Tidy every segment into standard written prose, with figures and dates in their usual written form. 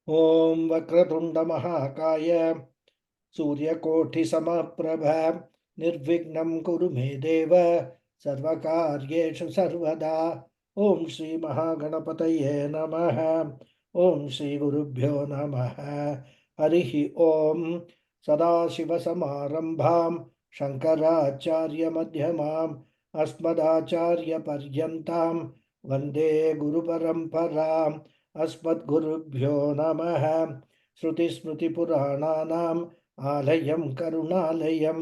ॐ वक्रतुण्ड महाकाय सूर्यकोटिसमप्रभ निर्विघ्नं कुरु मे देव सर्वकार्येषु सर्वदा। ॐ श्री महागणपतये नमः। ॐ श्री गुरुभ्यो नमः। हरिः ॐ। सदाशिवसमारम्भां शङ्कराचार्यमध्यमाम् अस्मदाचार्यपर्यन्तां वन्दे गुरुपरम्पराम्। अस्मद्गुरुभ्यो नमः। श्रुतिस्मृतिपुराणानाम् आलयं करुणालयं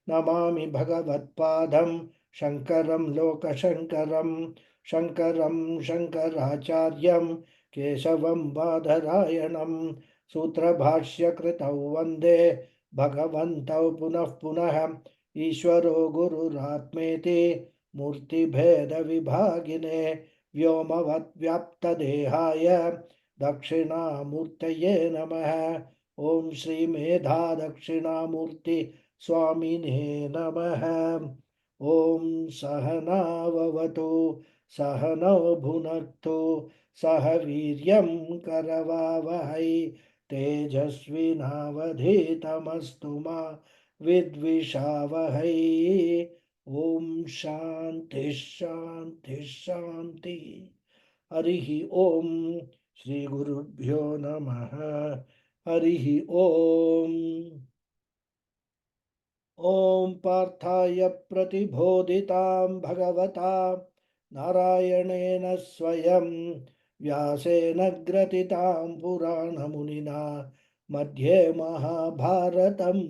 नमामि भगवत्पादं शङ्करं लोकशङ्करं। शङ्करं शङ्कराचार्यं केशवं बादरायणं सूत्रभाष्यकृतौ वन्दे भगवन्तौ पुनः पुनः। ईश्वरो गुरुरात्मेति मूर्तिभेदविभागिने व्योमवद्व्याप्तदेहाय दक्षिणामूर्तये नमः। ॐ श्री मेधा दक्षिणामूर्ति स्वामिने नमः। ॐ सहनाववतु सहनौ भुनक्तु सह वीर्यं करवावहै तेजस्विनावधीतमस्तु मा विद्विषावहै। ॐ शान्ति शान्ति शान्ति। हरिः ॐ। श्री गुरुभ्यो नमः। हरिः ॐ। ॐ पार्थाय प्रतिबोधितां भगवता नारायणेन स्वयं व्यासेन ग्रथितां पुराणमुनिना मध्ये महाभारतम्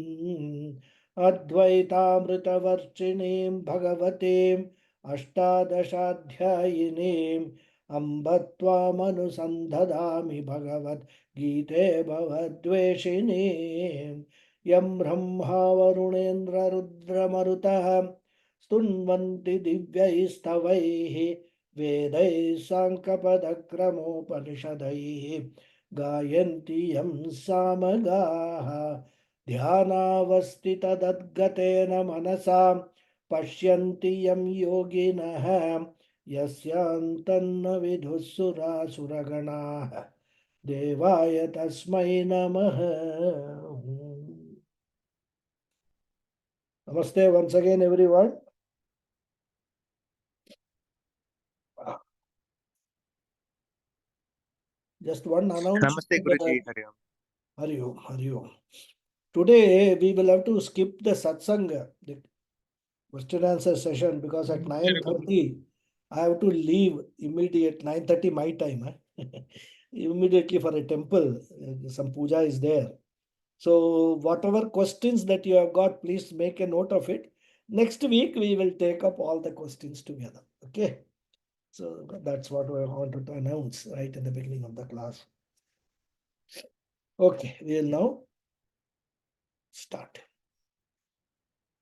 अद्वैतामृतवर्षिणीं भगवतीम् अष्टादशाध्यायिनीम् अम्ब त्वामनुसन्धदामि भगवद्गीते भवद्वेषिणीम्। यं ब्रह्मा वरुणेन्द्ररुद्रमरुतः स्तुन्वन्ति दिव्यैस्तवैः वेदैः साङ्कपदक्रमोपनिषदैः गायन्ति यं सामगाः। ध्यानावस्थितदद्गतेन मनसा पश्यन्ति यं योगिनः यस्यान्तन्न विदुः सुरासुरगणाः। देवाय तस्मै नमः। Namaste once again, everyone. Just one announcement. Namaste Guruji. Hari Om. Hari Om, Hari Om. Today we will have to skip the satsang, the question answer session, because at 9:30 I have to leave immediate 9:30 my time. Immediately for a temple. Some puja is there. So whatever questions that you have got, please make a note of it. Next week we will take up all the questions together. Okay. So that's what I wanted to announce right in the beginning of the class. Okay, we will now start.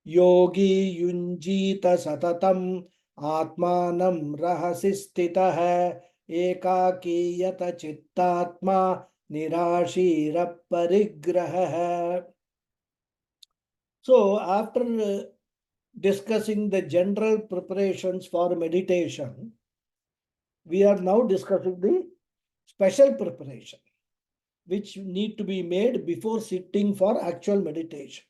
Yogi yunjita satatam atmanam rahasi sthitah ekaki yata chittatma nirashira parigrahah. So after discussing the general preparations for meditation, we are now discussing the special preparation which need to be made before sitting for actual meditation.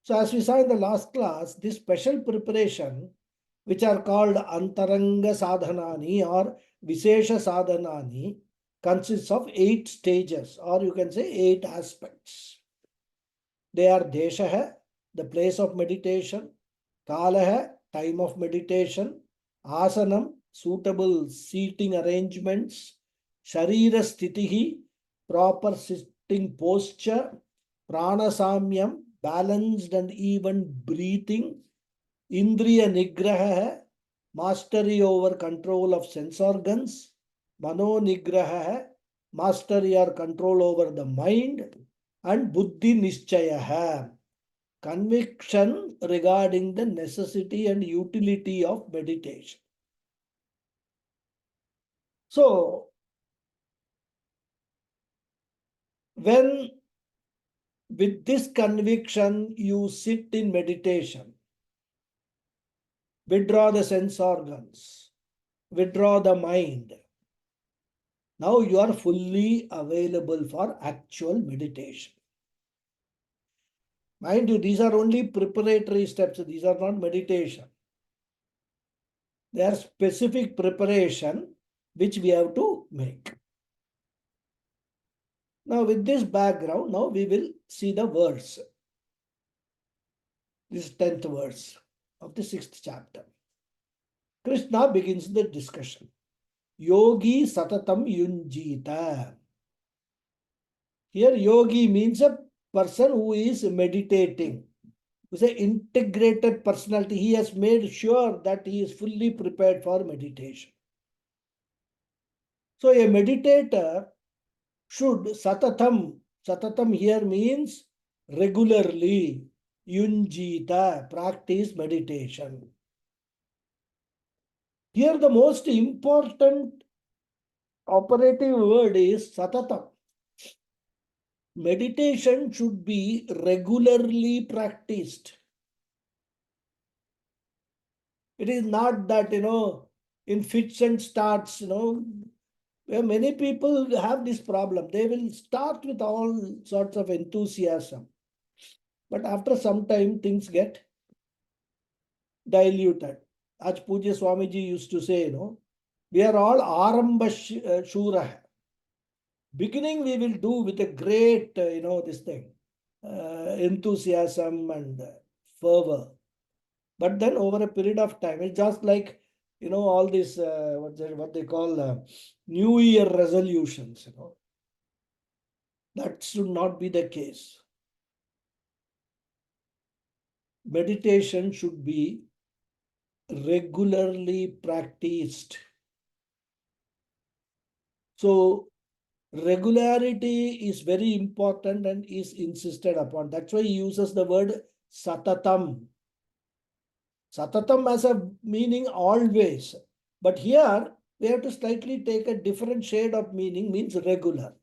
So as we saw in the last class, this special preparation, which are called Antaranga Sadhanani or Vishesha Sadhanani, consists of 8 stages, or you can say 8 aspects. They are Deshaha, the place of meditation; Kalaha, time of meditation; Asanam, suitable seating arrangements; Sharira Sthitihi, proper sitting posture; Pranasamyam, balanced and even breathing; Indriya Nigraha, mastery over control of sense organs; Mano Nigraha, mastery or control over the mind; and Buddhi Nishchayaha, conviction regarding the necessity and utility of meditation. So, when with this conviction you sit in meditation, withdraw the sense organs, withdraw the mind, Now you are fully available for actual meditation. Mind you, these are only preparatory steps. These are not meditation. They are specific preparation which we have to make. Now with this background, now we will see the verse. This 10th verse of the 6th chapter. Krishna begins the discussion. Yogi satatam yunjita. Here yogi means a person who is meditating, who is an integrated personality. He has made sure that he is fully prepared for meditation. So a meditator should satatam here means regularly, yunjita, practice meditation. Here the most important operative word is satatam. Meditation should be regularly practiced. It is not that, in fits and starts, where many people have this problem. They will start with all sorts of enthusiasm. But after some time, things get diluted. As Pujya Swamiji used to say, we are all Aramba Shura. Beginning we will do with a great, this thing, enthusiasm and fervor. But then over a period of time, it's just like, all these, what they call New Year resolutions, That should not be the case. Meditation should be regularly practiced. So regularity is very important and is insisted upon. That's why he uses the word satatam. Satatam has a meaning always. But here we have to slightly take a different shade of meaning, means regular.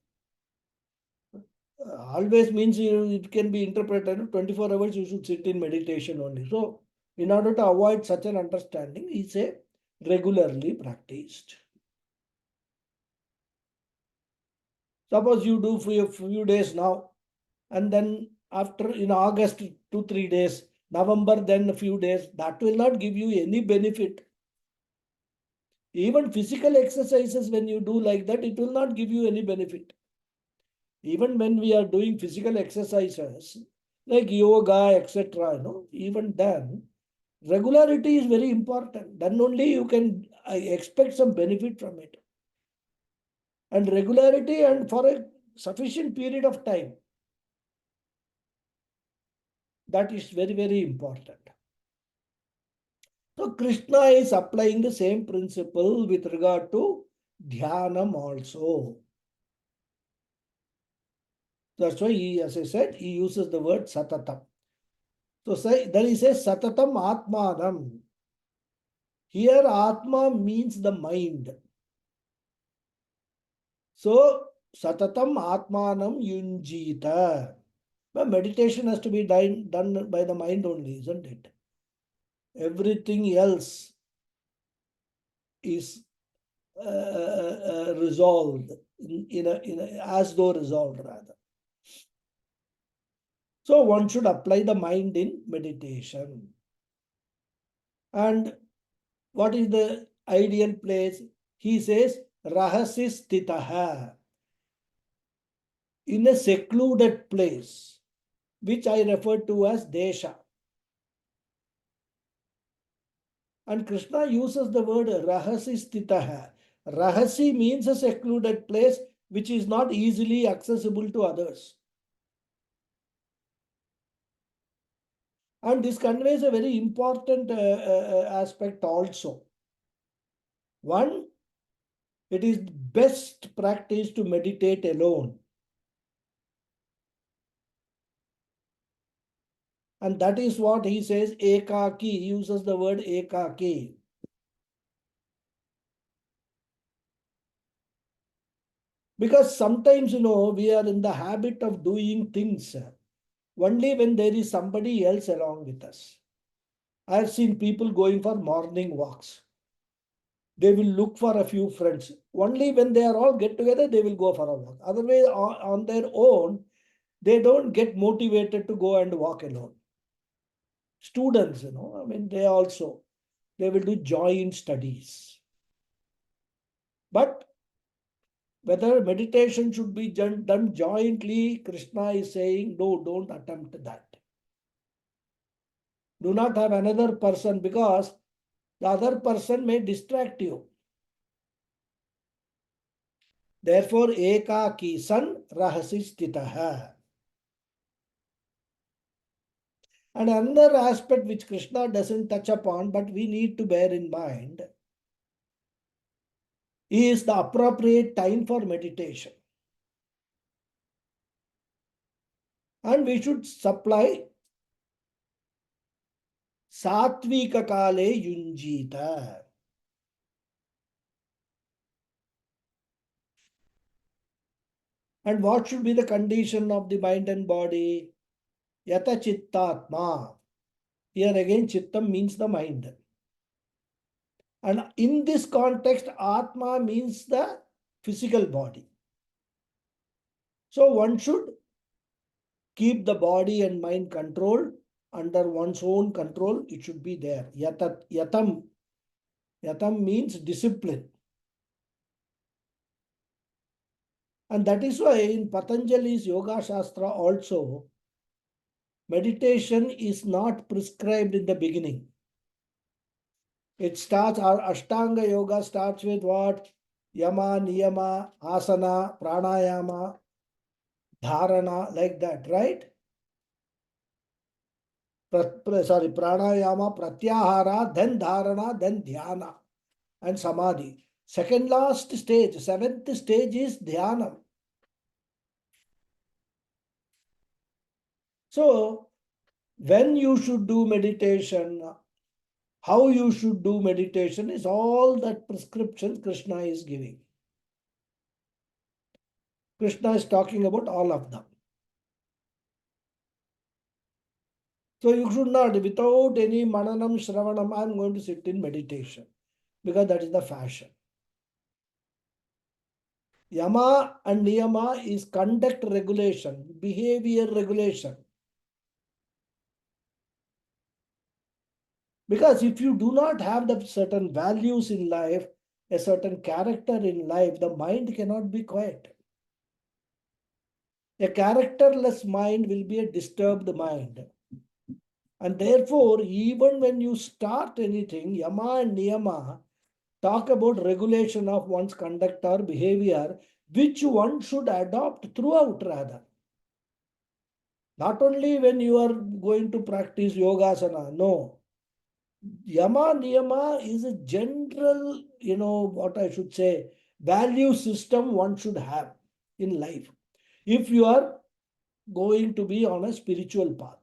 Always means it can be interpreted 24 hours you should sit in meditation only. So in order to avoid such an understanding, he say regularly practiced. Suppose you do for a few days now, and then after in August 2-3 days, November then a few days, that will not give you any benefit. Even physical exercises, when you do like that, it will not give you any benefit. Even when we are doing physical exercises like yoga, etc., even then, regularity is very important. Then only you can expect some benefit from it. And regularity and for a sufficient period of time. That is very, very important. So Krishna is applying the same principle with regard to dhyanam also. That's why he, as I said, he uses the word satatam. So then he says satatam atmanam. Here atma means the mind. So satatam atmanam yunjita. But meditation has to be done by the mind only, isn't it? Everything else is resolved, as though resolved rather. So one should apply the mind in meditation. And what is the ideal place? He says, rahasi stitaha, in a secluded place, which I refer to as desha. And Krishna uses the word rahasi stitaha. Rahasi means a secluded place which is not easily accessible to others. And this conveys a very important aspect also. One, it is best practice to meditate alone. And that is what he says, ekaki. He uses the word ekaki. Because sometimes, we are in the habit of doing things only when there is somebody else along with us. I have seen people going for morning walks. they will look for a few friends. Only when they are all get together, they will go for a walk. Otherwise, on their own, they don't get motivated to go and walk alone. Students, I mean, they will do joint studies. But whether meditation should be done jointly, Krishna is saying, no, don't attempt that. Do not have another person, because the other person may distract you. Therefore, ekaki san rahasi stitaha. And another aspect which Krishna doesn't touch upon, but we need to bear in mind, is the appropriate time for meditation. And we should supply satvika kale yunjita. And what should be the condition of the mind and body? Yata chittatma. Here again, chittam means the mind. And in this context, atma means the physical body. So one should keep the body and mind controlled under one's own control. It should be there. Yatam means discipline. And that is why in Patanjali's Yoga Shastra also, meditation is not prescribed in the beginning. It starts, our Ashtanga Yoga starts with what? Yama, Niyama, Asana, Pranayama, Dharana, like that, right? Pranayama, Pratyahara, then Dharana, then Dhyana and Samadhi. Second last stage, seventh stage is Dhyana. So, when you should do meditation, how you should do meditation is all that prescriptions Krishna is giving. Krishna is talking about all of them. So you should not, without any mananam, shravanam, I am going to sit in meditation, because that is the fashion. Yama and niyama is conduct regulation, behavior regulation. Because if you do not have the certain values in life, a certain character in life, the mind cannot be quiet. A characterless mind will be a disturbed mind. And therefore, even when you start anything, yama and niyama talk about regulation of one's conduct or behavior, which one should adopt throughout rather. Not only when you are going to practice yogasana, no. Yama Niyama is a general, what I should say, value system one should have in life if you are going to be on a spiritual path.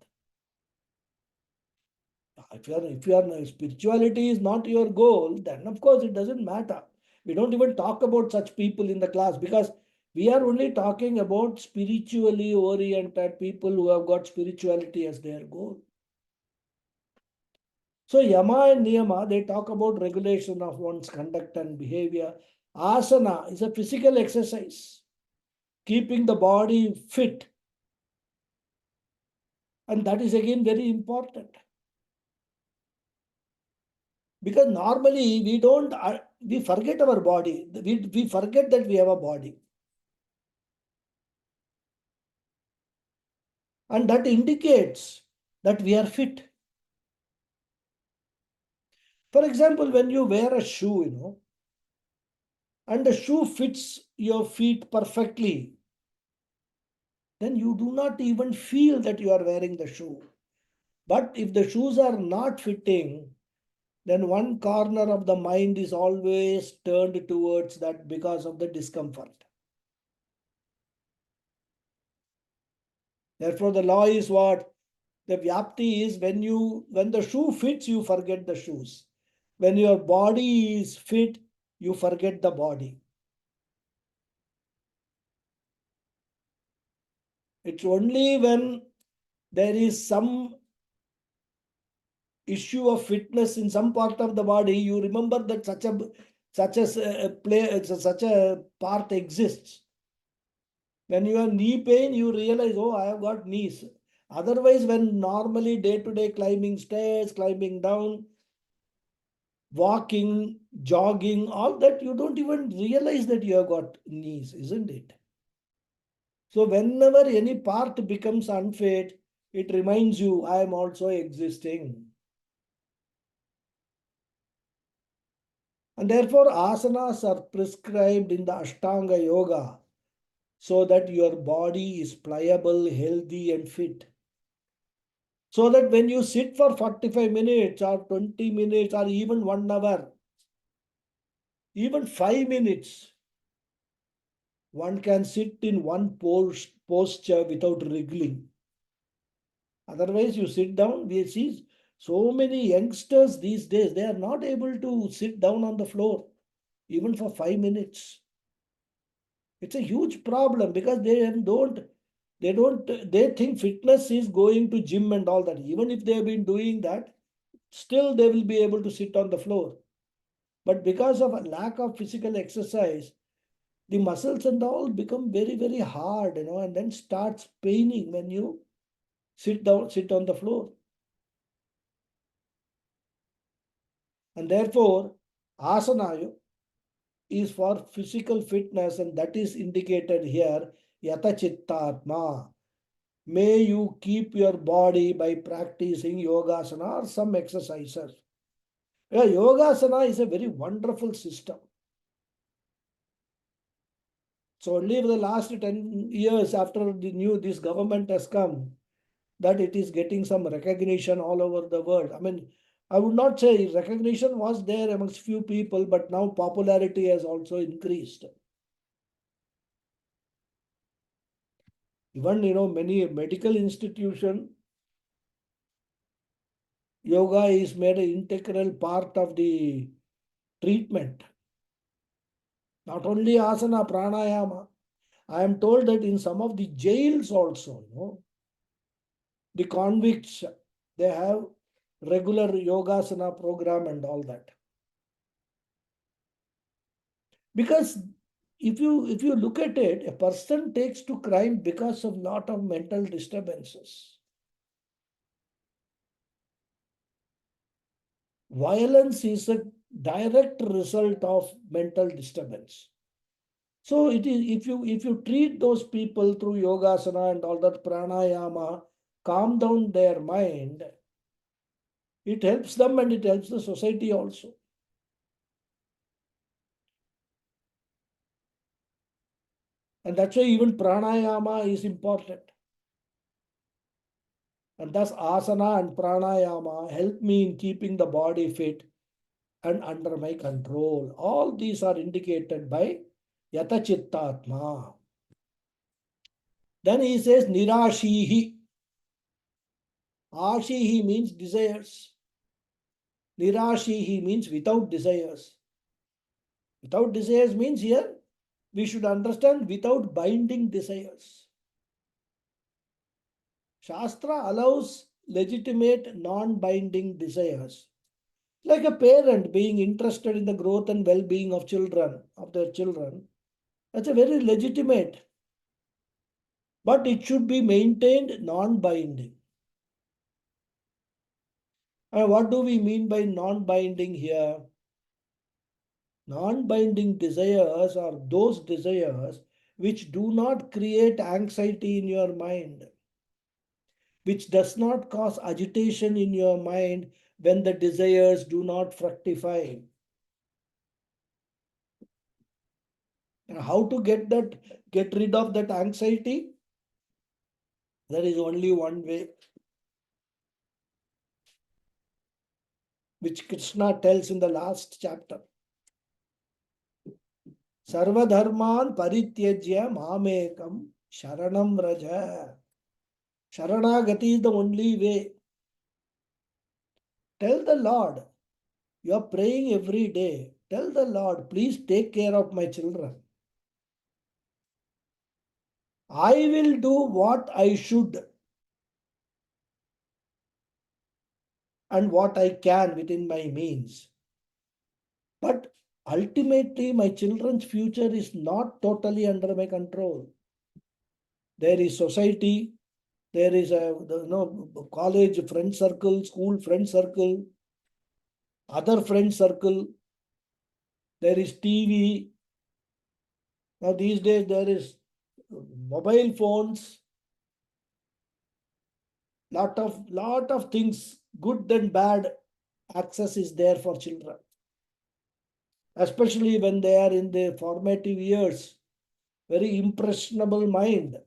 If your spirituality is not your goal, then of course it doesn't matter. We don't even talk about such people in the class, because we are only talking about spiritually oriented people who have got spirituality as their goal. So Yama and Niyama, they talk about regulation of one's conduct and behavior. Asana is a physical exercise, keeping the body fit. And that is again very important. Because normally we forget our body. We forget that we have a body. And that indicates that we are fit. For example, when you wear a shoe, and the shoe fits your feet perfectly, then you do not even feel that you are wearing the shoe. But if the shoes are not fitting, then one corner of the mind is always turned towards that because of the discomfort. Therefore, the law is what? The vyapti is when the shoe fits, you forget the shoes. When your body is fit, you forget the body. It's only when there is some issue of fitness in some part of the body, you remember that such a play, such a part exists. When you have knee pain, you realize, oh, I have got knees. Otherwise, when normally day to day climbing stairs, climbing down, walking, jogging, all that, you don't even realize that you have got knees, isn't it? So, whenever any part becomes unfit, it reminds you, I am also existing. And therefore, asanas are prescribed in the Ashtanga Yoga so that your body is pliable, healthy, and fit. So that when you sit for 45 minutes or 20 minutes or even 1 hour, even 5 minutes, one can sit in one posture without wriggling. Otherwise, you sit down, we see so many youngsters these days, they are not able to sit down on the floor even for 5 minutes. It's a huge problem because they think fitness is going to gym and all that. Even if they have been doing that, still they will be able to sit on the floor. But because of a lack of physical exercise, the muscles and all become very, very hard, and then starts paining when you sit on the floor. And therefore, asana is for physical fitness, and that is indicated here, yata chittatma. May you keep your body by practicing yogasana or some exercises. Yeah, yogasana is a very wonderful system. So only for the last 10 years after this government has come, that it is getting some recognition all over the world. I mean, I would not say recognition was there amongst few people, but now popularity has also increased. Even many medical institution, yoga is made an integral part of the treatment. Not only asana, pranayama. I am told that in some of the jails also, the convicts, they have regular yogasana program and all that. Because if you look at it, a person takes to crime because of lot of mental disturbances. Violence is a direct result of mental disturbance. So it is, if you treat those people through yogasana and all that pranayama, calm down their mind, it helps them and it helps the society also. And that's why even pranayama is important. And thus asana and pranayama help me in keeping the body fit and under my control. All these are indicated by yata chittatma. Then he says nirashihi. Ashihi means desires. Nirashihi means without desires. Without desires means here we should understand without binding desires. Shastra allows legitimate non-binding desires. Like a parent being interested in the growth and well-being of their children. That's a very legitimate. But it should be maintained non-binding. And what do we mean by non-binding here? Non-binding desires are those desires which do not create anxiety in your mind, which does not cause agitation in your mind when the desires do not fructify. And how to get rid of that anxiety? There is only one way, which Krishna tells in the last chapter. Sarvadharman parityajya mamekam sharanam raja. Sharanagati is the only way. Tell the Lord, you are praying every day. Tell the Lord, please take care of my children. I will do what I should and what I can within my means. But ultimately my children's future is not totally under my control. There is society, there is a college friend circle, school friend circle, other friend circle, there is TV. Now these days there is mobile phones, lot of things, good and bad access is there for children, especially when they are in the formative years, very impressionable mind.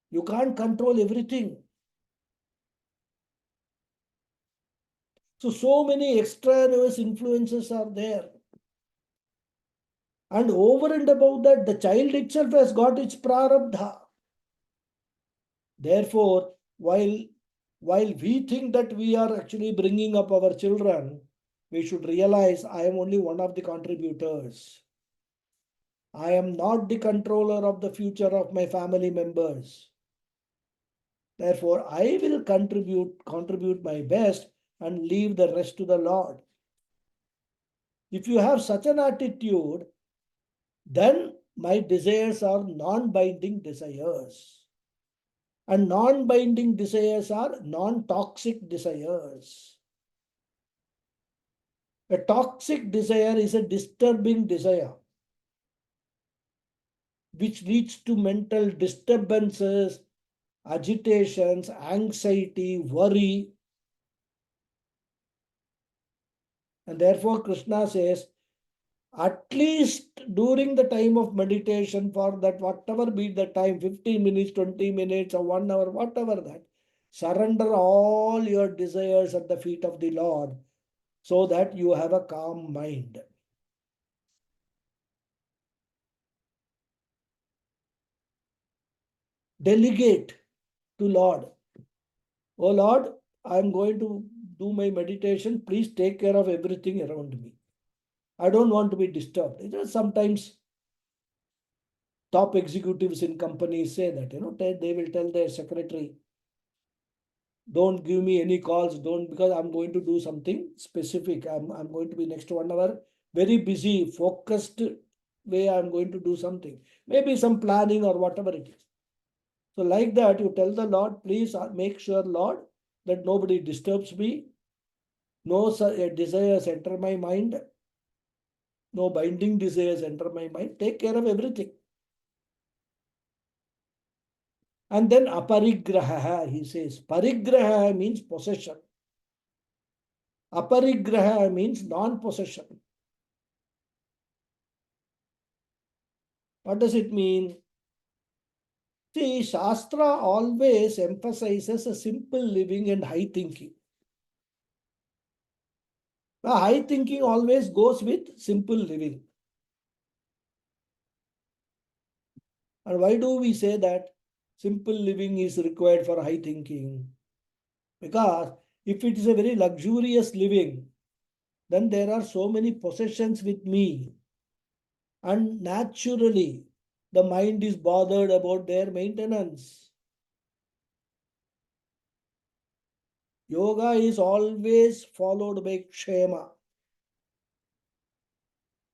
You can't control everything. So many extraneous influences are there. And over and above that, the child itself has got its prarabdha. Therefore, while we think that we are actually bringing up our children, we should realize I am only one of the contributors. I am not the controller of the future of my family members. Therefore, I will contribute my best and leave the rest to the Lord. If you have such an attitude, then my desires are non-binding desires. And non-binding desires are non-toxic desires. A toxic desire is a disturbing desire which leads to mental disturbances, agitations, anxiety, worry. And therefore, Krishna says, at least during the time of meditation, for that, whatever be the time, 15 minutes, 20 minutes, or 1 hour, whatever that, surrender all your desires at the feet of the Lord so that you have a calm mind. Delegate to Lord. Oh Lord, I am going to do my meditation. Please take care of everything around me. I don't want to be disturbed. Sometimes top executives in companies say that, they will tell their secretary, don't give me any calls, don't, because I'm going to do something specific. I'm going to be next 1 hour, very busy, focused way. I'm going to do something, maybe some planning or whatever it is. So like that, you tell the Lord, please make sure, Lord, that nobody disturbs me. No desires enter my mind. No binding desires enter my mind. Take care of everything. And then aparigraha, he says. Parigraha means possession. Aparigraha means non-possession. What does it mean? See, Shastra always emphasizes a simple living and high thinking. The high thinking always goes with simple living. And why do we say that simple living is required for high thinking? Because if it is a very luxurious living, then there are so many possessions with me. And naturally, the mind is bothered about their maintenance. Yoga is always followed by kshema.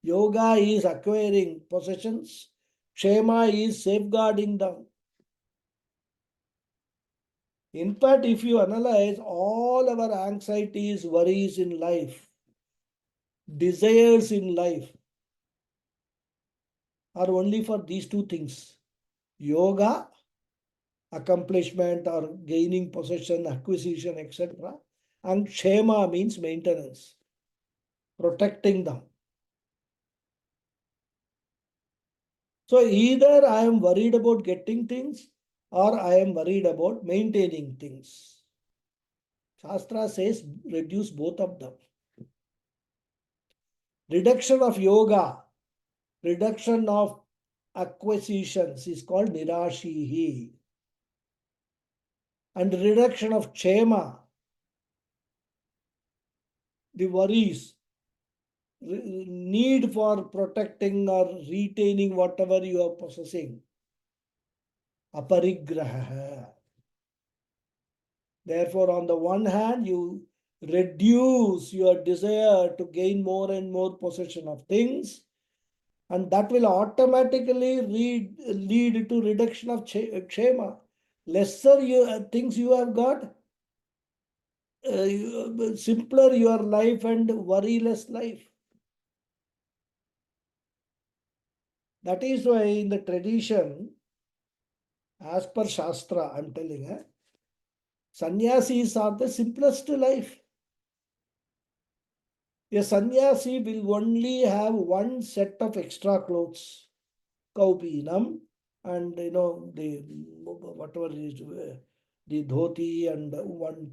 Yoga is acquiring possessions. Kshema is safeguarding them. In fact, if you analyze all our anxieties, worries in life, desires in life, are only for these two things. Yoga, accomplishment or gaining possession, acquisition, etc. And kshema means maintenance, protecting them. So either I am worried about getting things or I am worried about maintaining things. Shastra says reduce both of them. Reduction of yoga, reduction of acquisitions is called nirashihi. And reduction of kshema, the worries, need for protecting or retaining whatever you are possessing, aparigraha. Therefore, on the one hand, you reduce your desire to gain more and more possession of things, and that will automatically lead to reduction of kshema. Lesser things you have got, simpler your life and worryless life. That is why in the tradition, as per Shastra, I'm telling, sannyasis are the simplest life. A sannyasi will only have one set of extra clothes, kaupinam, and the whatever is the dhoti and one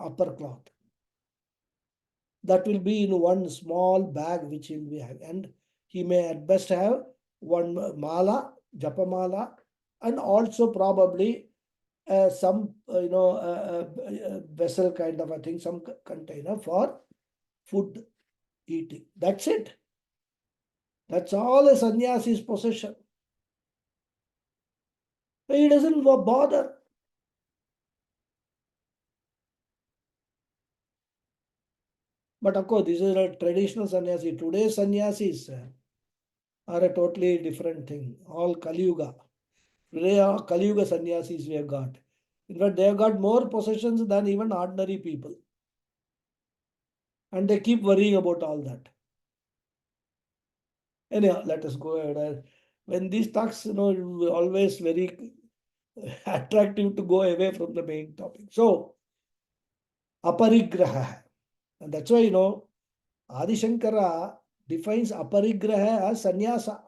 upper cloth. That will be in one small bag which he will be having, and he may at best have one mala, japa mala, and also probably some vessel kind of a thing, some container for food eating. That's it. That's all a sannyasi's possession. He doesn't bother. But of course, this is a traditional sannyasi. Today's sannyasis are a totally different thing. All Kali Yuga. Today, Kali Yuga sannyasis we have got. In fact, they have got more possessions than even ordinary people. And they keep worrying about all that. Anyhow, let us go ahead. When these talks, always very attractive to go away from the main topic. So, aparigraha. And that's why, Adi Shankara defines aparigraha as sannyasa.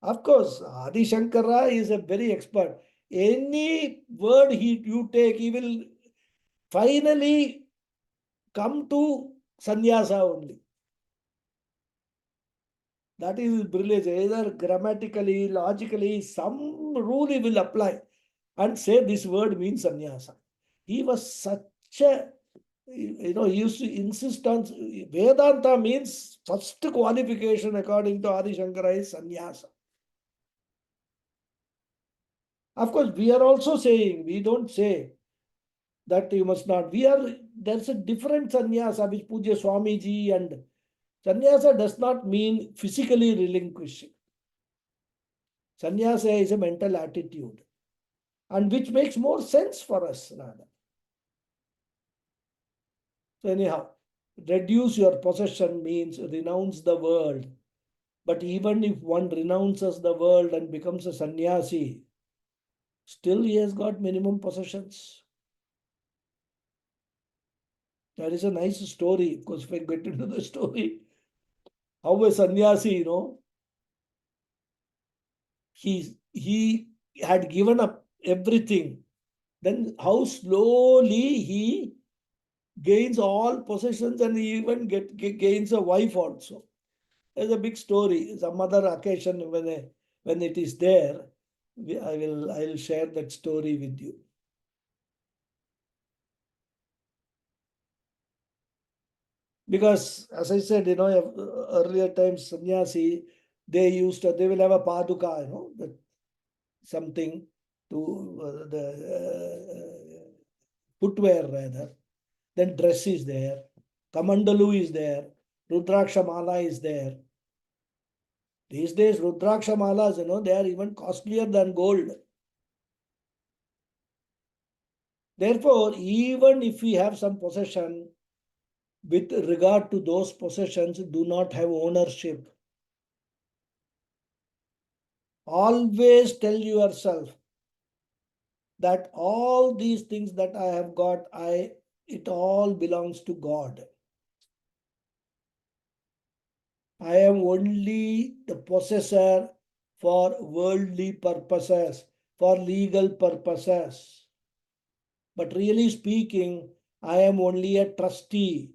Of course, Adi Shankara is a very expert. Any word you take, he will finally come to sannyasa only. That is his brilliance. Either grammatically, logically, some rule he will apply and say this word means sannyasa. He was such a, he used to insist on Vedanta means first qualification according to Adi Shankara is sannyasa. Of course, we are also saying, we don't say that you must not. There's a different sannyasa which Puja Swamiji, and sannyasa does not mean physically relinquishing. Sannyasa is a mental attitude, and which makes more sense for us rather. So anyhow, reduce your possession means renounce the world. But even if one renounces the world and becomes a sannyasi, still he has got minimum possessions. That is a nice story. Of course, if I get into the story, how a sannyasi, he had given up everything. Then how slowly he gains all possessions, and he even gains a wife also. There's a big story. Some other occasion when it is there, I will share that story with you. Because as I said, earlier times sannyasi, they will have a paduka, that something to the footwear rather. Then dress is there, kamandalu is there, rudraksha mala is there. These days, rudraksha malas, they are even costlier than gold. Therefore, even if we have some possession, with regard to those possessions, do not have ownership. Always tell yourself that all these things that I have got, it all belongs to God. I am only the possessor for worldly purposes, for legal purposes. But really speaking, I am only a trustee.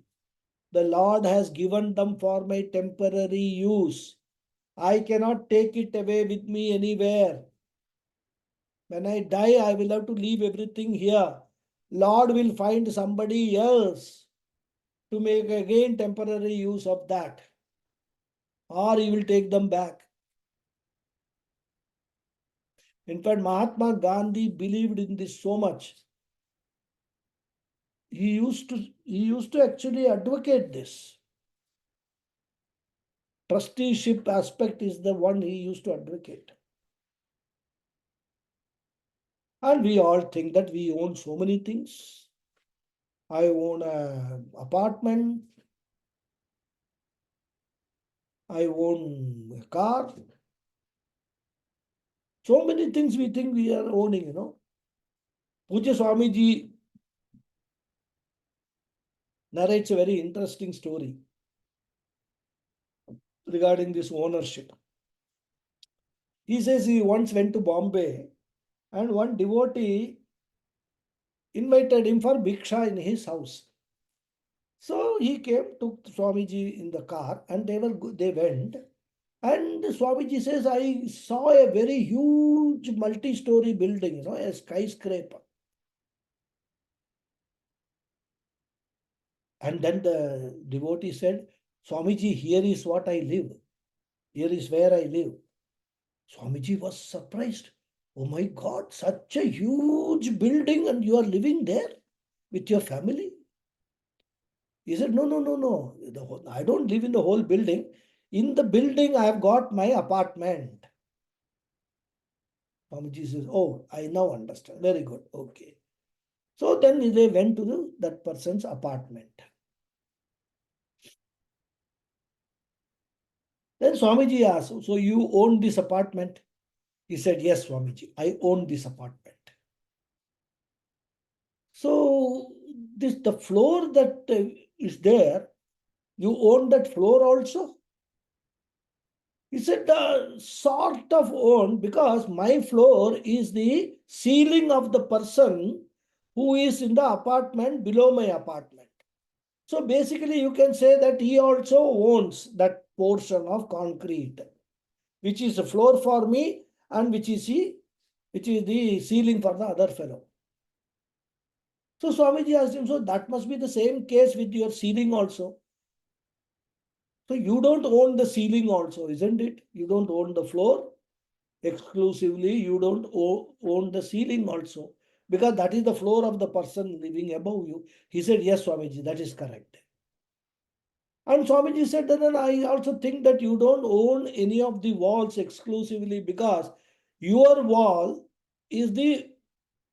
The Lord has given them for my temporary use. I cannot take it away with me anywhere. When I die, I will have to leave everything here. Lord will find somebody else to make again temporary use of that, or he will take them back. In fact, Mahatma Gandhi believed in this so much. he used to actually advocate this. Trusteeship aspect is the one he used to advocate. And we all think that we own so many things. I own an apartment. I own a car. So many things we think we are owning. Pujya Swamiji narrates a very interesting story regarding this ownership. He says he once went to Bombay and one devotee invited him for bhiksha in his house. So he came, took Swamiji in the car, and they went. And Swamiji says, I saw a very huge multi-story building, a skyscraper. And then the devotee said, Swamiji, here is what I live. Here is where I live. Swamiji was surprised. Oh my God, such a huge building and you are living there with your family? He said, no, no, no, no. I don't live in the whole building. In the building, I have got my apartment. Swamiji says, oh, I now understand. Very good. Okay. So then they went to that person's apartment. Then Swamiji asked, so you own this apartment? He said, yes, Swamiji, I own this apartment. So the floor that is there, you own that floor also? He said, sort of own, because my floor is the ceiling of the person who is in the apartment below my apartment. So basically you can say that he also owns that portion of concrete, which is a floor for me and which is the ceiling for the other fellow. So Swamiji asked him, so that must be the same case with your ceiling also. So you don't own the ceiling also, isn't it? You don't own the floor exclusively. You don't own the ceiling also, because that is the floor of the person living above you. He said, yes, Swamiji, that is correct. And Swamiji said that, then I also think that you don't own any of the walls exclusively, because your wall is the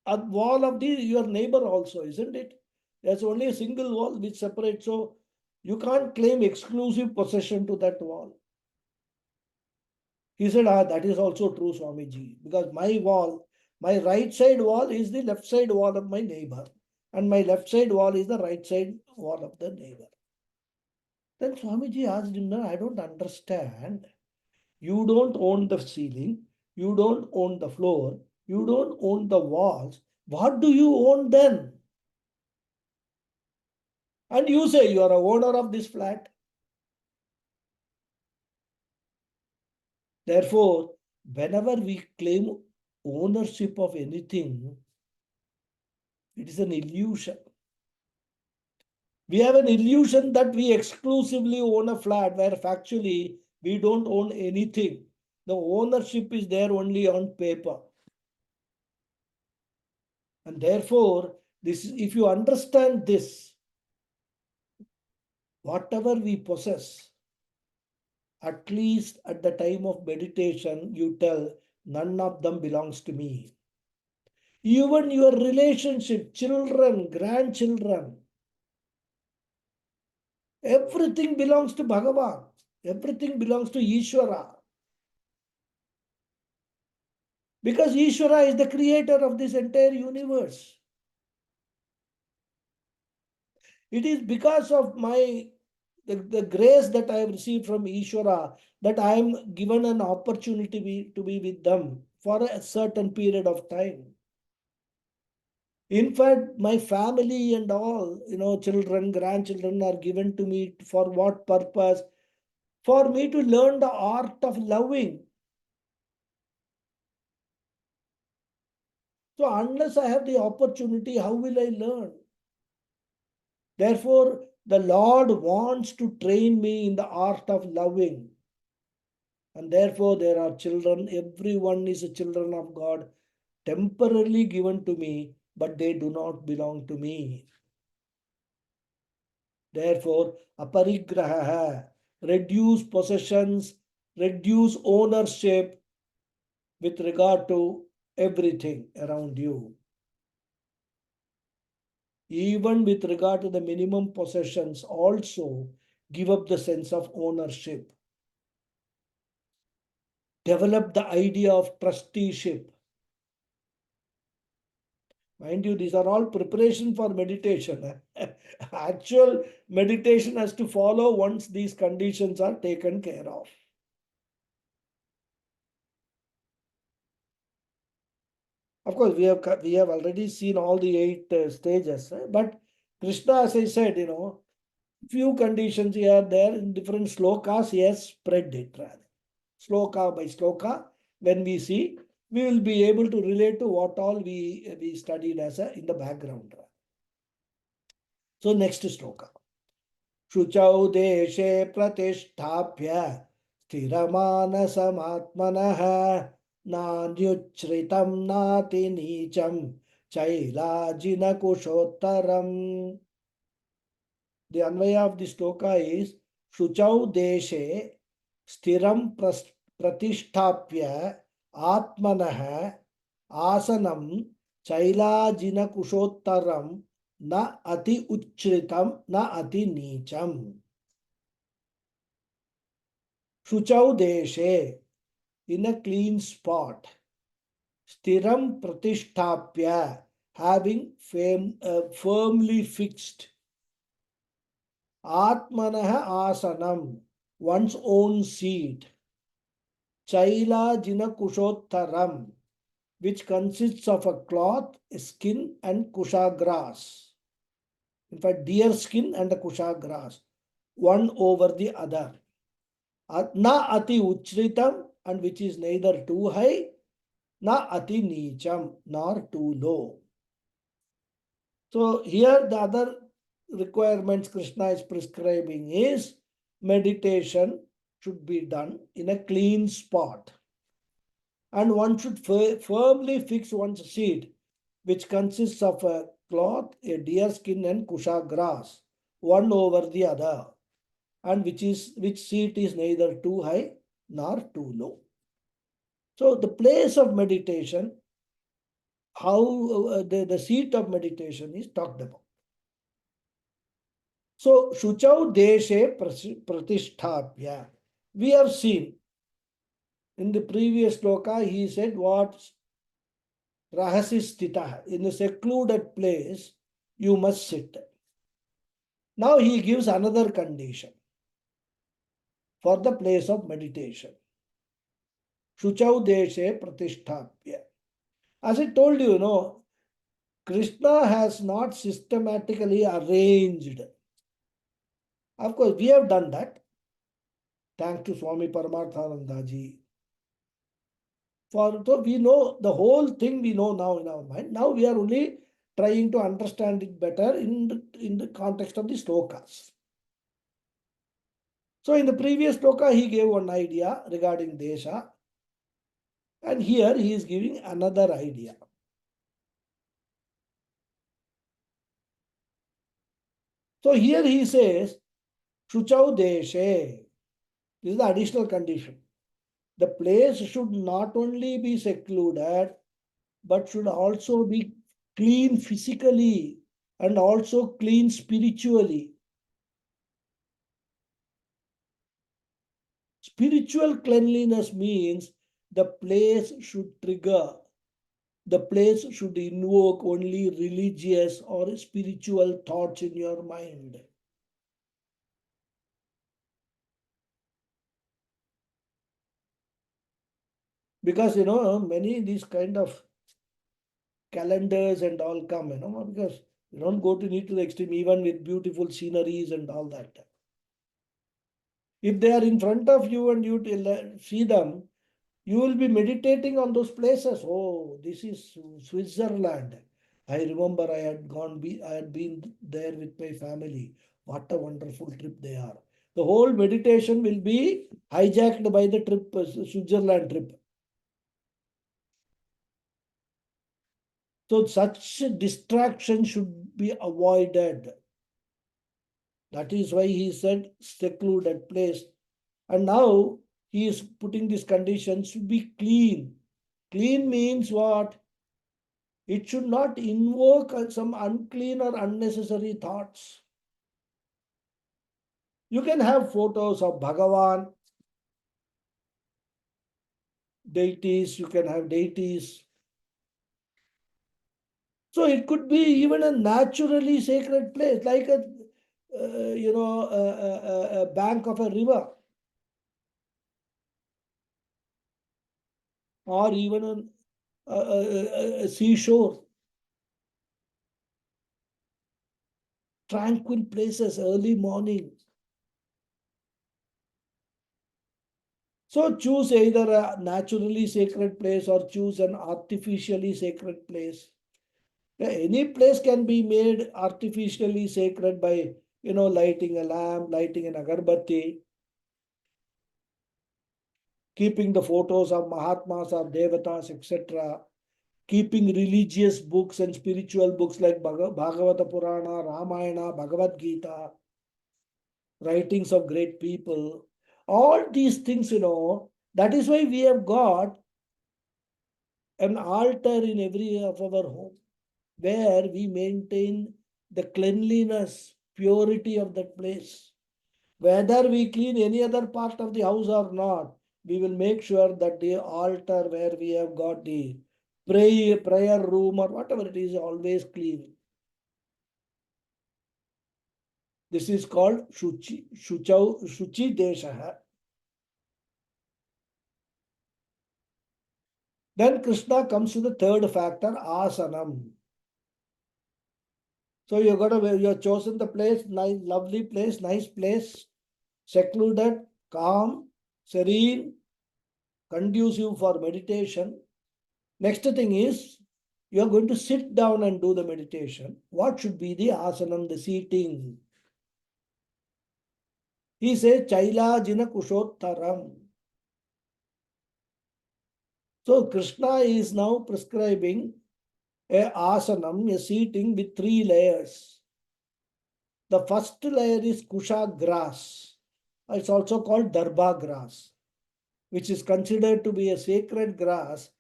wall of your neighbor also, isn't it? There's only a single wall which separates, so you can't claim exclusive possession to that wall. He said, that is also true, Swamiji, because my right side wall is the left side wall of my neighbor, and my left side wall is the right side wall of the neighbor. Then Swamiji asked him, no, I don't understand. You don't own the ceiling, you don't own the floor, you don't own the walls. What do you own then? And you say you are a owner of this flat. Therefore, whenever we claim ownership of anything, it is an illusion. We have an illusion that we exclusively own a flat, where factually we don't own anything. The ownership is there only on paper. And therefore, if you understand this, whatever we possess, at least at the time of meditation, you tell, none of them belongs to me. Even your relationship, children, grandchildren, everything belongs to Bhagawad. Everything belongs to Ishvara. Because Ishvara is the creator of this entire universe. It is because of the grace that I have received from Ishvara that I am given an opportunity to be with them for a certain period of time. In fact, my family and all, children, grandchildren are given to me for what purpose? For me to learn the art of loving. So unless I have the opportunity, how will I learn? Therefore, the Lord wants to train me in the art of loving. And therefore, there are children, everyone is a children of God, temporarily given to me, but they do not belong to me. Therefore, aparigraha, reduce possessions, reduce ownership with regard to everything around you. Even with regard to the minimum possessions, also give up the sense of ownership. Develop the idea of trusteeship. Mind you, these are all preparation for meditation. Actual meditation has to follow once these conditions are taken care of. Of course, we have already seen all the 8 stages, but Krishna, as I said, few conditions here there in different slokas. He has spread it rather. Sloka by sloka. When we see, we will be able to relate to what all we studied as in the background. So next sloka. शुचौ देशे प्रतिष्ठाप्य स्थिरमानसमात्मनः नान्युच्छ्रितं नातिनीचं चैलाजिनकुशोत्तरम्. The Anvaya of the sloka is Shuchau Deshe Stiram Pratishtapya Atmanah Asanam Chailajina Kushottaram Na Ati Uchritam Na Ati Nicham. Shuchau Deshe, in a clean spot. Stiram Pratishtapya, having firmly fixed. Atmanah Asanam, one's own seat. Chaila Jina Kushottaram, which consists of a cloth, a skin, and kusha grass. In fact, deer skin and a kusha grass, one over the other. Na ati uchritam, and which is neither too high, na ati nicham, nor too low. So here the other requirements Krishna is prescribing is meditation should be done in a clean spot. And one should firmly fix one's seat, which consists of a cloth, a deer skin, and kusha grass, one over the other, and which seat is neither too high nor too low. So the place of meditation, how the seat of meditation is talked about. So Shuchau Deshe Pratishtapya. We have seen in the previous sloka, he said what? Rahasistita. In a secluded place, you must sit. Now he gives another condition for the place of meditation. Shuchau Deshe Pratishtapya. As I told you, Krishna has not systematically arranged. Of course, we have done that. Thanks to Swami Paramarthananda ji. So we know the whole thing we know now in our mind. Now we are only trying to understand it better in the context of the slokas. So in the previous sloka, he gave one idea regarding Desha. And here he is giving another idea. So here he says, Shuchau Deshe. This is the additional condition. The place should not only be secluded, but should also be clean physically and also clean spiritually. Spiritual cleanliness means the place should trigger, the place should invoke only religious or spiritual thoughts in your mind. Because, many these kind of calendars and all come, because you don't go to need to the extreme, even with beautiful sceneries and all that. If they are in front of you and you see them, you will be meditating on those places. Oh, this is Switzerland. I remember I had been there with my family. What a wonderful trip they are. The whole meditation will be hijacked by the trip, Switzerland trip. So such distraction should be avoided. That is why he said secluded place. And now he is putting these conditions to be clean. Clean means what? It should not invoke some unclean or unnecessary thoughts. You can have photos of Bhagavan, deities, you can have deities. So it could be even a naturally sacred place, like a bank of a river, or even a seashore, tranquil places, early morning. So choose either a naturally sacred place or choose an artificially sacred place. Yeah, any place can be made artificially sacred by, lighting a lamp, lighting an agarbatti, keeping the photos of Mahatmas or Devatas, etc., keeping religious books and spiritual books like Bhagavata Purana, Ramayana, Bhagavad Gita, writings of great people. All these things, that is why we have got an altar in every of our home where we maintain the cleanliness, purity of that place. Whether we clean any other part of the house or not, we will make sure that the altar where we have got the prayer room or whatever it is always clean. This is called Shuchi Desha. Then Krishna comes to the third factor, Asanam. So you have chosen the place, nice, lovely place, nice place, secluded, calm, serene, conducive for meditation. Next thing is you are going to sit down and do the meditation. What should be the asanam, the seating? He says Chaila Jina Kushottaram. So Krishna is now prescribing a asanam, a seating with three layers. The first layer is kusha grass. It's also called darba grass, which is considered to be a sacred grass,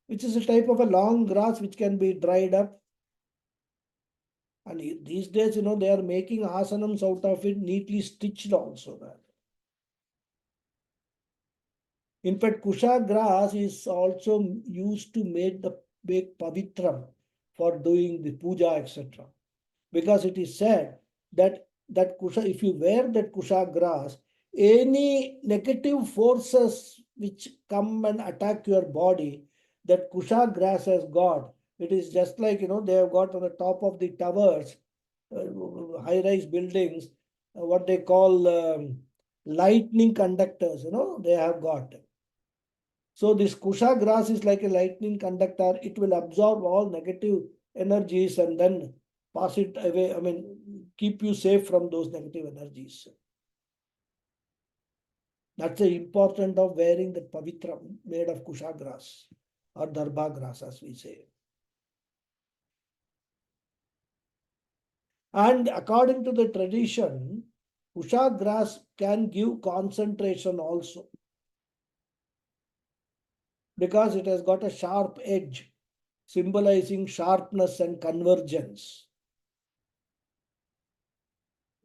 which is a type of a long grass which can be dried up. And these days, they are making asanams out of it, neatly stitched also. That. In fact, kusha grass is also used to make pavitram for doing the puja, etc. Because it is said that kusha, if you wear that kusha grass, any negative forces which come and attack your body, that kusha grass has got. It is just like they have got on the top of the towers, high-rise buildings, what they call lightning conductors. They have got. So this kusha grass is like a lightning conductor. It will absorb all negative energies and then pass it away. I mean, keep you safe from those negative energies. That's the importance of wearing the pavitra made of kusha grass or darba grass, as we say. And according to the tradition, kusha grass can give concentration also because it has got a sharp edge symbolizing sharpness and convergence.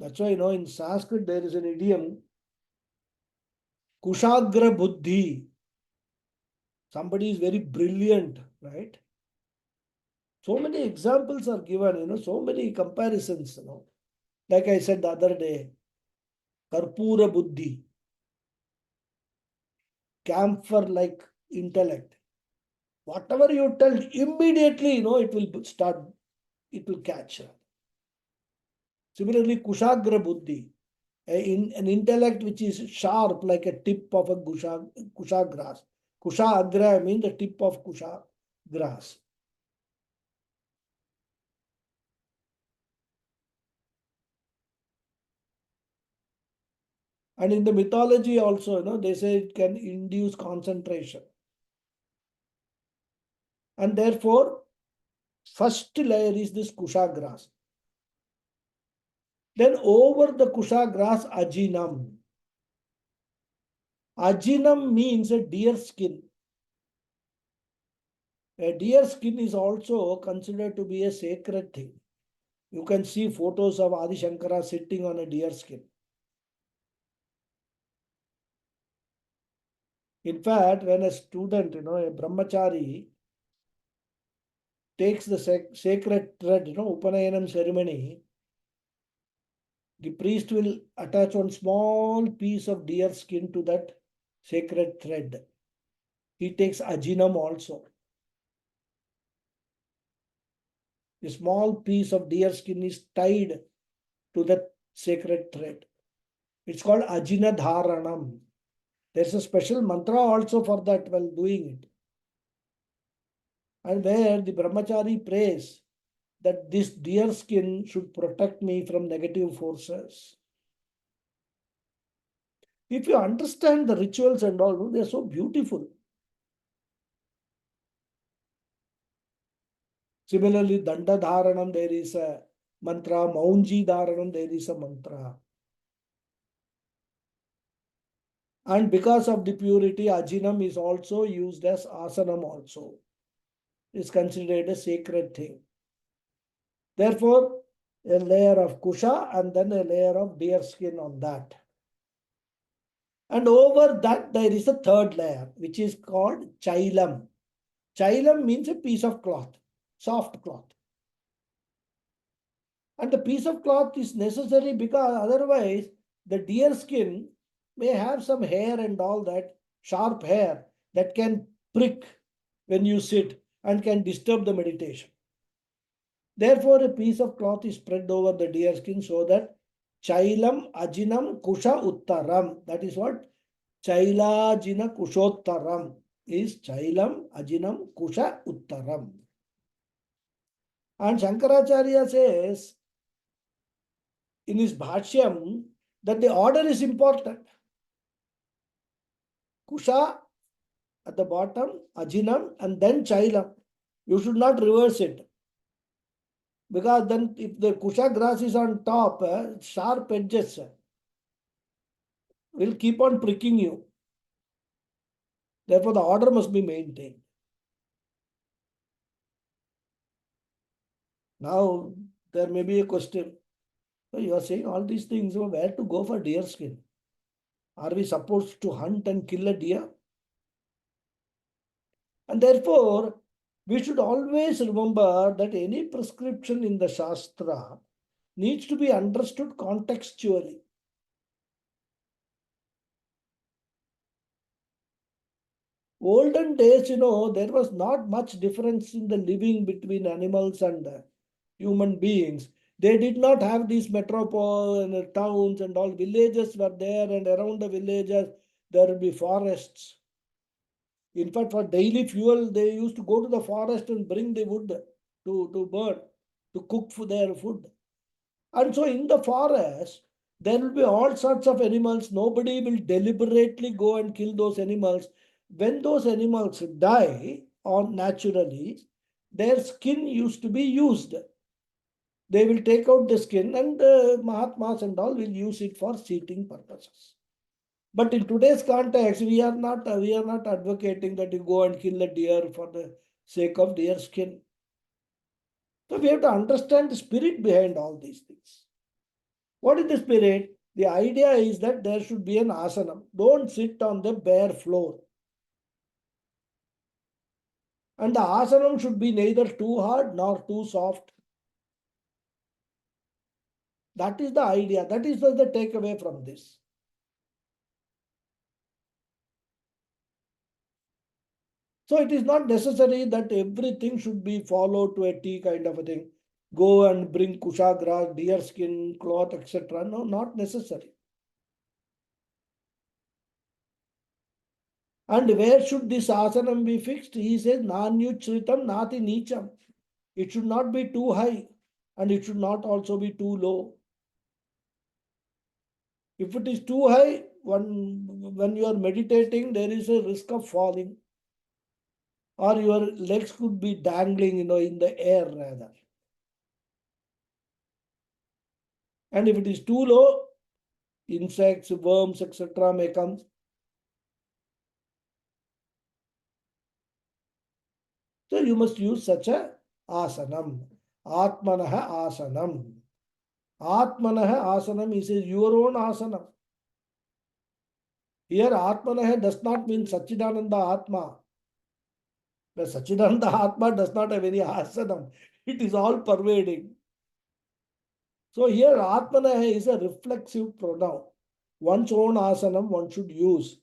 That's why, in Sanskrit there is an idiom, kushagra buddhi. Somebody is very brilliant, right? So many examples are given, so many comparisons, Like I said the other day, karpura buddhi, camphor like intellect. Whatever you tell, immediately, it will catch. Similarly, kushagra buddhi, an intellect which is sharp like a tip of a kusha grass. Kusha agra means the tip of kusha grass. And in the mythology also, they say it can induce concentration. And therefore, first layer is this kusha grass. Then over the kusha grass, ajinam. Ajinam means a deer skin. A deer skin is also considered to be a sacred thing. You can see photos of Adi Shankara sitting on a deer skin. In fact, when a student, a brahmachari, takes the sacred thread, Upanayanam ceremony, the priest will attach one small piece of deer skin to that sacred thread. He takes ajinam also. A small piece of deer skin is tied to the sacred thread. It's called ajina dharanam. There's a special mantra also for that while doing it. And where the brahmachari prays that this deer skin should protect me from negative forces. If you understand the rituals and all, they're so beautiful. Similarly, Danda Dharanam, there is a mantra. Maunji Dharanam, there is a mantra. And because of the purity, Ajinam is also used as asanam also. It's considered a sacred thing. Therefore, a layer of kusha and then a layer of deer skin on that. And over that, there is a third layer, which is called chailam. Chailam means a piece of cloth, soft cloth. And the piece of cloth is necessary because otherwise the deer skin may have some hair and all that, sharp hair that can prick when you sit and can disturb the meditation. Therefore, a piece of cloth is spread over the deer skin so that chailam ajinam kusha uttaram. That is what chailajina kushottaram is chailam ajinam kusha uttaram. And Shankaracharya says in his Bhashyam that the order is important. Kusha at the bottom, Ajinam, and then Chailam. You should not reverse it. Because then if the Kusha grass is on top, sharp edges will keep on pricking you. Therefore, the order must be maintained. Now, there may be a question. So you are saying all these things, where to go for deer skin? Are we supposed to hunt and kill a deer? And therefore, we should always remember that any prescription in the Shastra needs to be understood contextually. Olden days, there was not much difference in the living between animals and human beings. They did not have these metropolitan towns and all. Villages were there, and around the villages there would be forests. In fact, for daily fuel, they used to go to the forest and bring the wood to burn, to cook for their food. And so in the forest, there will be all sorts of animals. Nobody will deliberately go and kill those animals. When those animals die or naturally, their skin used to be used. They will take out the skin and Mahatmas and all will use it for seating purposes. But in today's context, we are not advocating that you go and kill a deer for the sake of deer skin. So we have to understand the spirit behind all these things. What is the spirit? The idea is that there should be an asanam. Don't sit on the bare floor. And the asanam should be neither too hard nor too soft. That is the idea. That is the takeaway from this. So it is not necessary that everything should be followed to a T kind of a thing. Go and bring kusha grass, deer skin, cloth, etc. No, not necessary. And where should this asanam be fixed? He says, Nanyuchritam nati nicham. It should not be too high and it should not also be too low. If it is too high, when you are meditating, there is a risk of falling. Or your legs could be dangling, in the air rather. And if it is too low, insects, worms, etc. may come. So you must use such a asanam. Atmanaha asanam. Atmanaha asanam is your own asanam. Here Atmanaha does not mean Sachidananda Atma. The Sachidananda Atma does not have any asanam. It is all pervading. So here Atmanaha is a reflexive pronoun. One's own asanam one should use,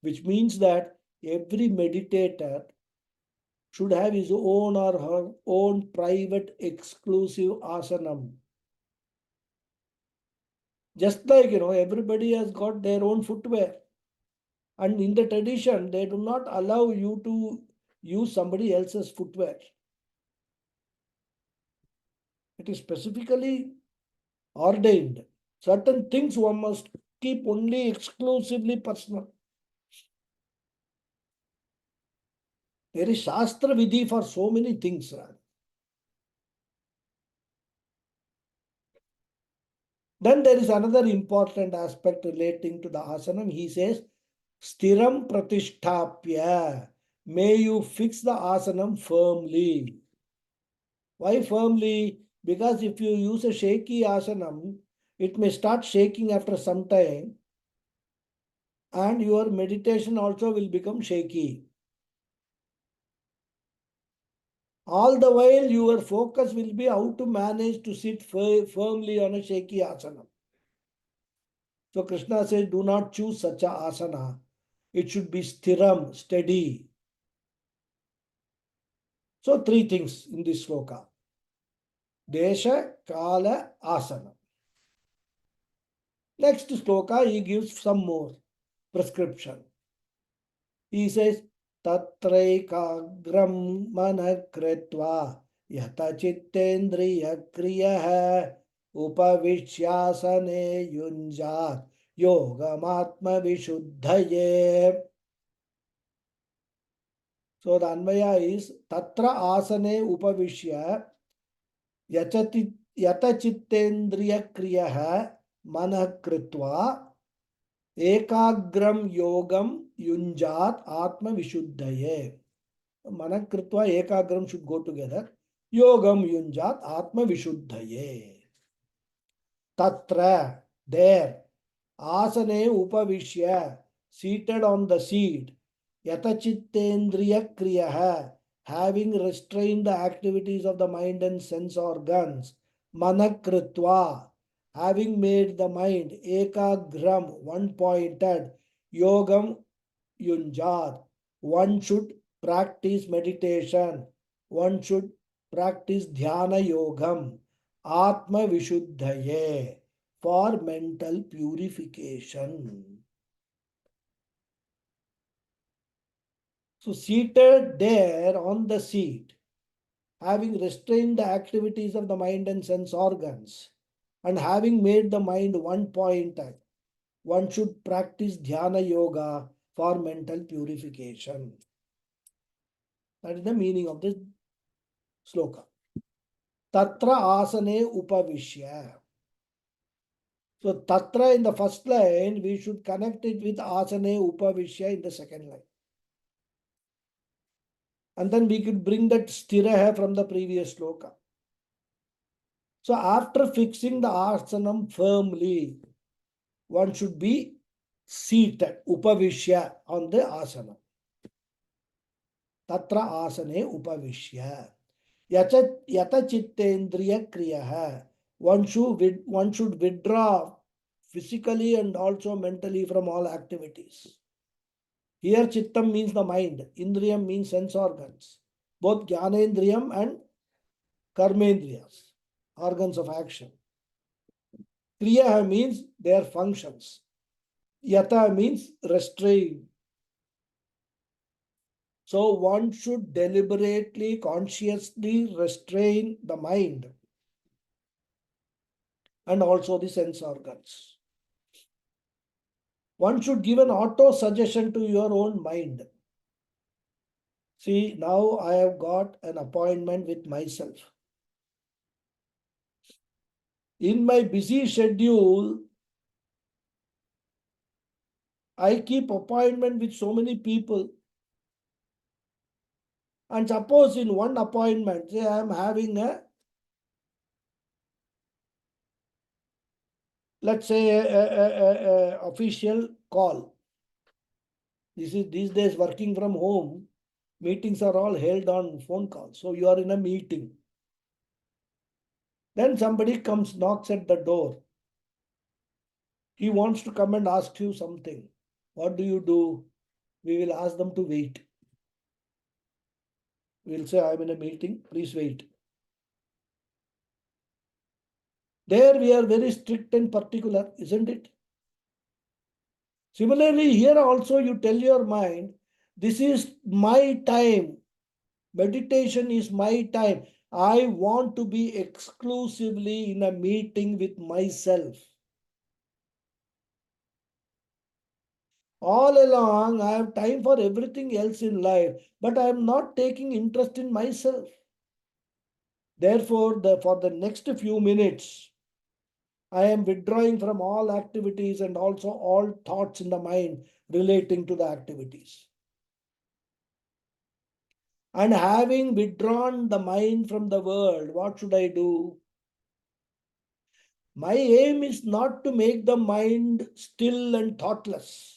which means that every meditator should have his own or her own private exclusive asanam. Just like, everybody has got their own footwear. And in the tradition, they do not allow you to use somebody else's footwear. It is specifically ordained. Certain things one must keep only exclusively personal. There is Shastra Vidhi for so many things. Then there is another important aspect relating to the asanam. He says, Stiram Pratishtapya. May you fix the asanam firmly. Why firmly? Because if you use a shaky asanam, it may start shaking after some time, and your meditation also will become shaky. All the while, your focus will be how to manage to sit firmly on a shaky asana. So Krishna says, do not choose such a asana. It should be stiram, steady. So three things in this sloka. Desha, Kala, Asana. Next sloka, he gives some more prescription. He says, Tatraikagram manakritva yata chittendriya kriyaha upavishyasane yunjat yogamatma vishuddhaye. So the Anvaya is Tatra asane upavishya yata chittendriya kriyaha manakritva ekagram yogam yunjat atma vishuddhaye. Manakritva ekagram should go together. Yogam yunjat atma vishuddhaye. Tatra, there. Asane upavishya, seated on the seat. Yatachittendriya kriyaha, having restrained the activities of the mind and sense organs. Manakritva, having made the mind ekagram, one pointed. Yogam yunjat, one should practice meditation, one should practice dhyana yogam, atma vishuddhaye, for mental purification. So seated there on the seat, having restrained the activities of the mind and sense organs, and having made the mind one pointed, one should practice dhyana yoga for mental purification. That is the meaning of this sloka. Tatra asane upavishya. So tatra in the first line, we should connect it with asane upavishya in the second line. And then we could bring that stiraha from the previous sloka. So after fixing the asanam firmly, one should be seated, upavishya, on the asana. Tatra asane upavishya. Yata chittendriya kriyaha. One should withdraw physically and also mentally from all activities. Here chittam means the mind, indriyam means sense organs, both jnanendriyam and karmendriyas, organs of action. Kriya means their functions. Yata means restrain. So one should deliberately, consciously restrain the mind and also the sense organs. One should give an auto suggestion to your own mind. See, now I have got an appointment with myself. In my busy schedule, I keep appointment with so many people. And suppose in one appointment, say I am having a, let's say, a official call. This is these days working from home. Meetings are all held on phone calls. So you are in a meeting. Then somebody comes, knocks at the door. He wants to come and ask you something. What do you do? We will ask them to wait. We'll say, I'm in a meeting, please wait. There we are very strict and particular, isn't it? Similarly, here also you tell your mind, this is my time. Meditation is my time. I want to be exclusively in a meeting with myself. All along, I have time for everything else in life, but I am not taking interest in myself. Therefore, for the next few minutes, I am withdrawing from all activities and also all thoughts in the mind relating to the activities. And having withdrawn the mind from the world, what should I do? My aim is not to make the mind still and thoughtless.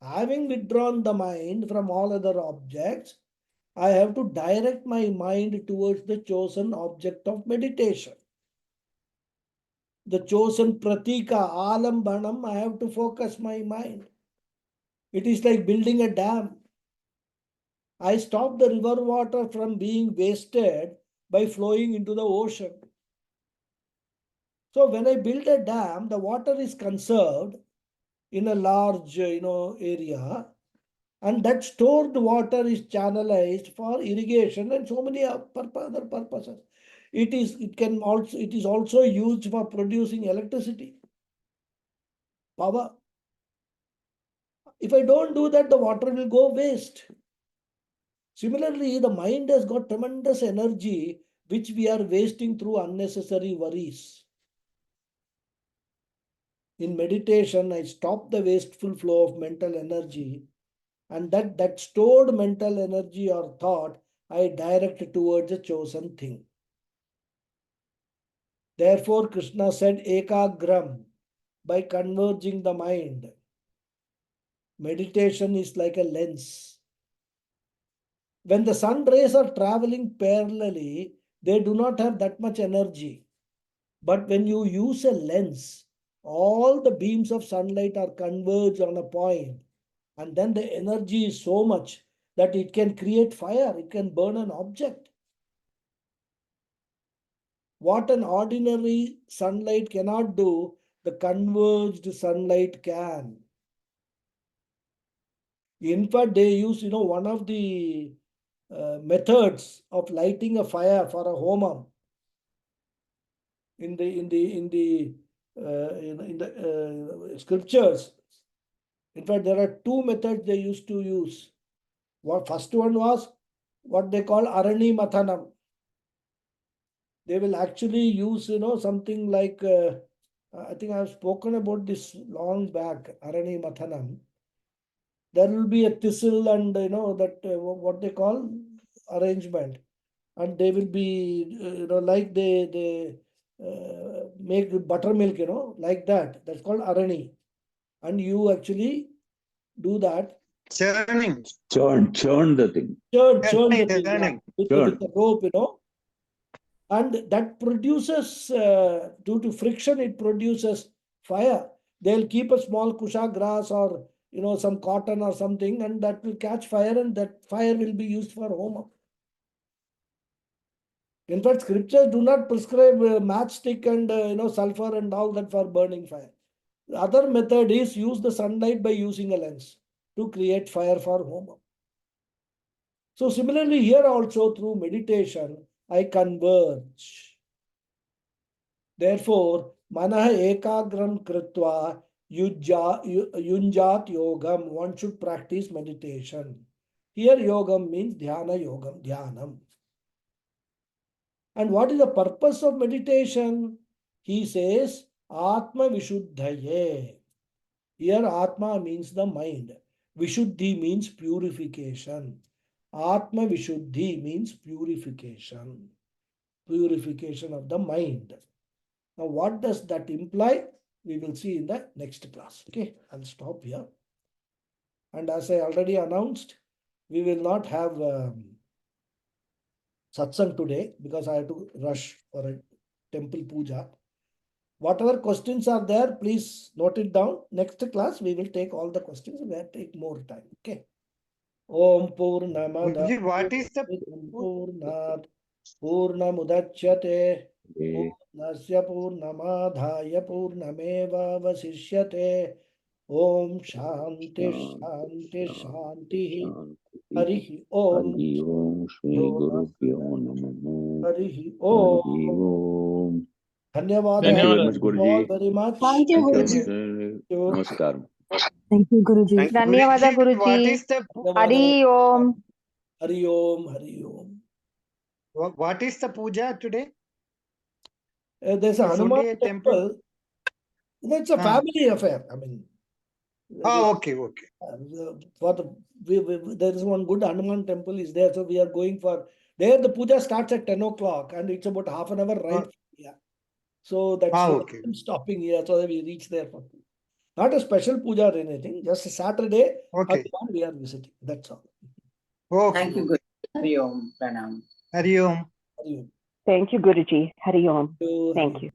Having withdrawn the mind from all other objects, I have to direct my mind towards the chosen object of meditation. The chosen pratika, alambanam, I have to focus my mind. It is like building a dam. I stop the river water from being wasted by flowing into the ocean. So when I build a dam, the water is conserved in a large area, and that stored water is channelized for irrigation and so many other purposes. It is also used for producing electricity, power. If I don't do that, the water will go waste. Similarly, the mind has got tremendous energy which we are wasting through unnecessary worries. In meditation, I stop the wasteful flow of mental energy, and that stored mental energy or thought I direct towards a chosen thing. Therefore, Krishna said ekagram, by converging the mind. Meditation is like a lens. When the sun rays are traveling parallelly, they do not have that much energy. But when you use a lens, all the beams of sunlight are converged on a point, and then the energy is so much that it can create fire, it can burn an object. What an ordinary sunlight cannot do, the converged sunlight can. In fact, they use, one of the methods of lighting a fire for a homam in the scriptures. In fact, there are two methods they used to use. First one was what they call arani mathanam. They will actually use, something like, I think I have spoken about this long back, arani mathanam. There will be a thistle and, that what they call arrangement. And they will be, like they make buttermilk, like that. That's called arani. And you actually do that. Churning. Churn the thing. Churn the thing, yeah, with Churn. the rope, and that produces, due to friction, it produces fire. They'll keep a small kusha grass or, some cotton or something, and that will catch fire, and that fire will be used for home. In fact, scriptures do not prescribe matchstick and, sulfur and all that for burning fire. The other method is use the sunlight by using a lens to create fire for home. So similarly here also through meditation, I converge. Therefore, manah ekagram kritva yunjat yogam. One should practice meditation. Here yogam means dhyana yogam, dhyanam. And what is the purpose of meditation? He says, Atma Vishuddhaye. Here Atma means the mind. Vishuddhi means purification. Atma Vishuddhi means purification. Purification of the mind. Now what does that imply? We will see in the next class. Okay, I'll stop here. And as I already announced, we will not have satsang today because I have to rush for a temple puja. Whatever questions are there, please note it down. Next class, we will take all the questions. We will take more time. Okay. Om Purnamada Guruji, what is the Purnat Purnamudachyate Purnasya Purnamadhaya Purnameva Vasishyate Om Shanti Shanti Shanti Harihi Om Hari Om Shri Guru Pyo Namaha. Harihi Hari Om. Om. Dhanyawad. Thank you very Dhanyawad. much, Thank you all Guruji. very much. Thank you, Thank Guruji. you. Namaskar. Thank you, Guruji. ಧನ್ಯವಾದ Guruji, what Guruji. is the Hari Om. Hari Om. Hari Om. what is the puja today? There's a It's Hanuman only a temple. temple. It's a family affair. I mean, Okay. for the there is one good Hanuman temple is there, so we are going for there. The puja starts at 10 o'clock and it's about half an hour right from here. So that's why Okay. I'm stopping here so that we reach there for not a special puja or anything, just a Saturday. Okay. Hanuman we are visiting. That's all. Okay. Thank you, Guruji. Hari Om. Pranam. Hari Om. Hari Om. Thank you, Guruji. Hari Om. Hari Thank Om. you.